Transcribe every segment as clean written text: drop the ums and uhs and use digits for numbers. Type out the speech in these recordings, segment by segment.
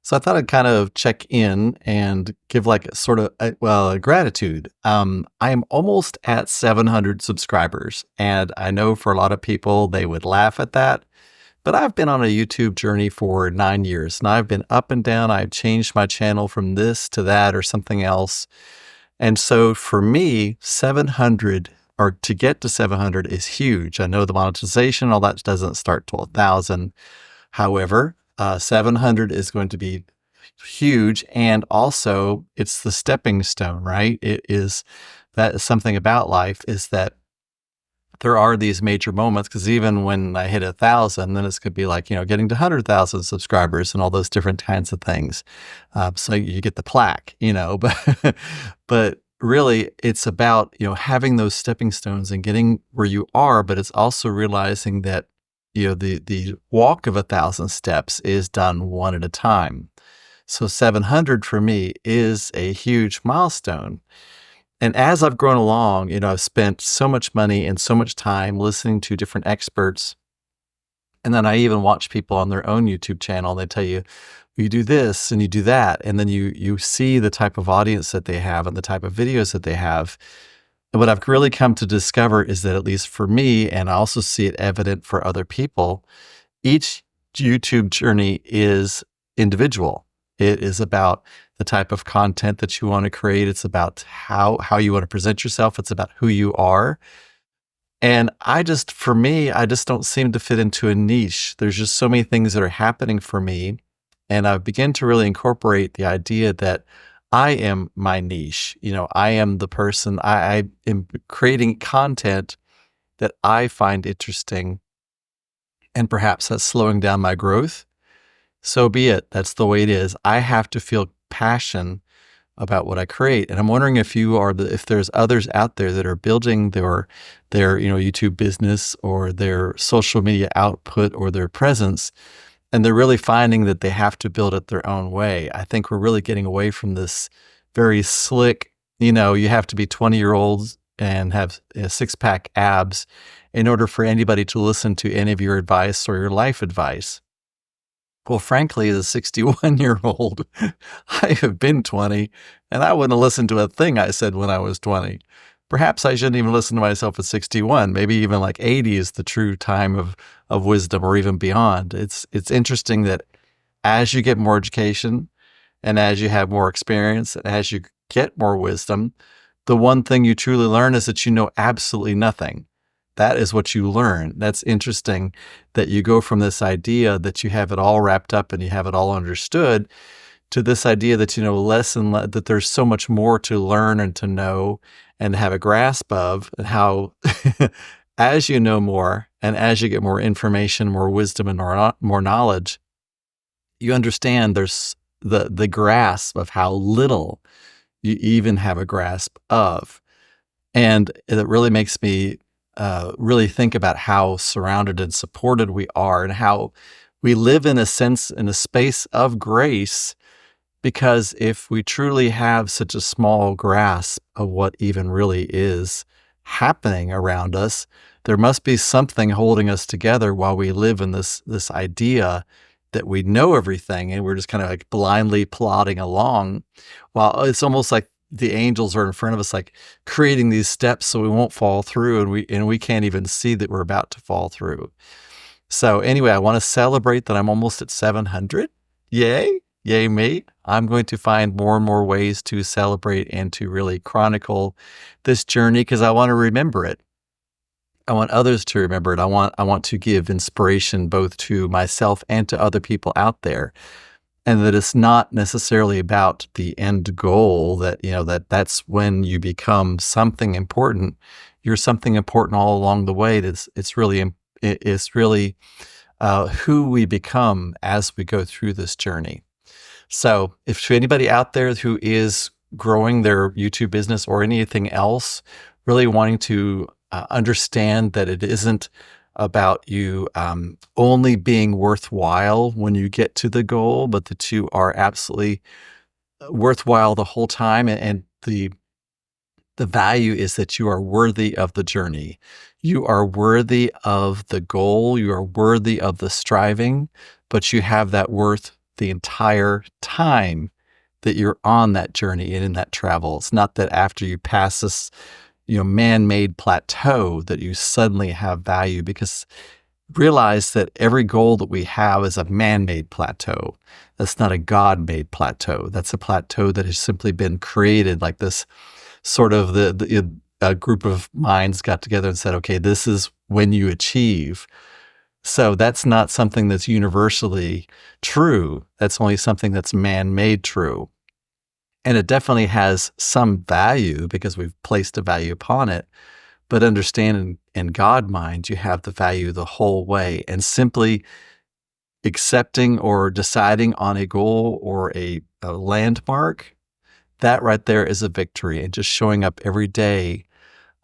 So I thought I'd kind of check in and give like a sort of a gratitude. I am almost at 700 subscribers, and I know for a lot of people they would laugh at that. But I've been on a YouTube journey for 9 years, and I've been up and down. I've changed my channel from this to that or something else. And so for me, 700 or to get to 700 is huge. I know the monetization, all that doesn't start till 1,000. However, 700 is going to be huge. And also it's the stepping stone, right? That is something about life is that there are these major moments because even when I hit 1,000, then it's going to be like, getting to 100,000 subscribers and all those different kinds of things. So you get the plaque, but really it's about, having those stepping stones and getting where you are, but it's also realizing that, the walk of 1,000 steps is done one at a time. So 700 for me is a huge milestone. And as I've grown along, I've spent so much money and so much time listening to different experts. And then I even watch people on their own YouTube channel. They tell you, you do this and you do that. And then you see the type of audience that they have and the type of videos that they have. And what I've really come to discover is that, at least for me, and I also see it evident for other people, each YouTube journey is individual. It is about the type of content that you want to create. It's about how you want to present yourself. It's about who you are. And for me, I just don't seem to fit into a niche. There's just so many things that are happening for me. And I've begun to really incorporate the idea that I am my niche. I am the person, I am creating content that I find interesting. And perhaps that's slowing down my growth. So be it. That's the way it is. I have to feel passion about what I create. And I'm wondering if if there's others out there that are building their YouTube business or their social media output or their presence, and they're really finding that they have to build it their own way. I think we're really getting away from this very slick, you have to be 20-year-olds and have six-pack abs in order for anybody to listen to any of your advice or your life advice. Well, frankly, as a 61-year-old, I have been 20, and I wouldn't listen to a thing I said when I was 20. Perhaps I shouldn't even listen to myself at 61. Maybe even like 80 is the true time of wisdom, or even beyond. It's interesting that as you get more education and as you have more experience and as you get more wisdom, the one thing you truly learn is that you know absolutely nothing. That is what you learn. That's interesting that you go from this idea that you have it all wrapped up and you have it all understood to this idea that you know less and less, that there's so much more to learn and to know and have a grasp of, and how as you know more and as you get more information, more wisdom, and more knowledge, you understand there's the grasp of how little you even have a grasp of. And it really makes me really think about how surrounded and supported we are, and how we live in a space of grace, because if we truly have such a small grasp of what even really is happening around us, there must be something holding us together while we live in this idea that we know everything, and we're just kind of like blindly plodding along, while it's almost like the angels are in front of us, like creating these steps so we won't fall through, and we can't even see that we're about to fall through. So anyway, I want to celebrate that I'm almost at 700. Yay. Yay me. I'm going to find more and more ways to celebrate and to really chronicle this journey, because I want to remember it. I want others to remember it. I want to give inspiration both to myself and to other people out there. And that it's not necessarily about the end goal, that's when you become something important. You're something important all along the way. It's really who we become as we go through this journey. So if to anybody out there who is growing their YouTube business or anything else, really wanting to understand that it isn't about you only being worthwhile when you get to the goal, but that you are absolutely worthwhile the whole time. And the value is that you are worthy of the journey. You are worthy of the goal. You are worthy of the striving, but you have that worth the entire time that you're on that journey and in that travel. It's not that after you pass this, man-made plateau that you suddenly have value, because realize that every goal that we have is a man-made plateau. That's not a God-made plateau. That's a plateau that has simply been created, like this sort of a group of minds got together and said, okay, this is when you achieve. So that's not something that's universally true. That's only something that's man-made true. And it definitely has some value because we've placed a value upon it. But understand in God mind, you have the value the whole way. And simply accepting or deciding on a goal or a landmark, that right there is a victory. And just showing up every day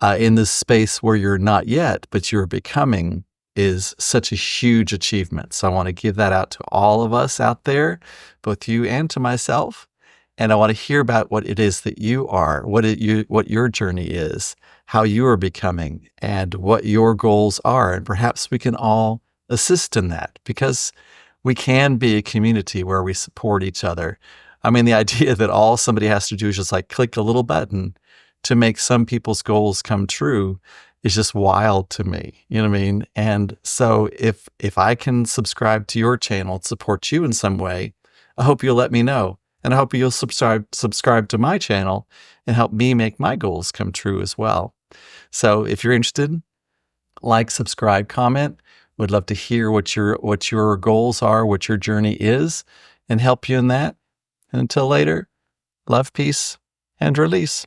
in this space where you're not yet, but you're becoming, is such a huge achievement. So I want to give that out to all of us out there, both you and to myself. And I want to hear about what it is that you are, what your journey is, how you are becoming, and what your goals are. And perhaps we can all assist in that, because we can be a community where we support each other. I mean, the idea that all somebody has to do is just like click a little button to make some people's goals come true is just wild to me. You know what I mean? And so if I can subscribe to your channel and support you in some way, I hope you'll let me know. And I hope you'll subscribe to my channel and help me make my goals come true as well. So if you're interested, like, subscribe, comment. Would love to hear what your goals are, what your journey is, and help you in that. And until later, love, peace, and release.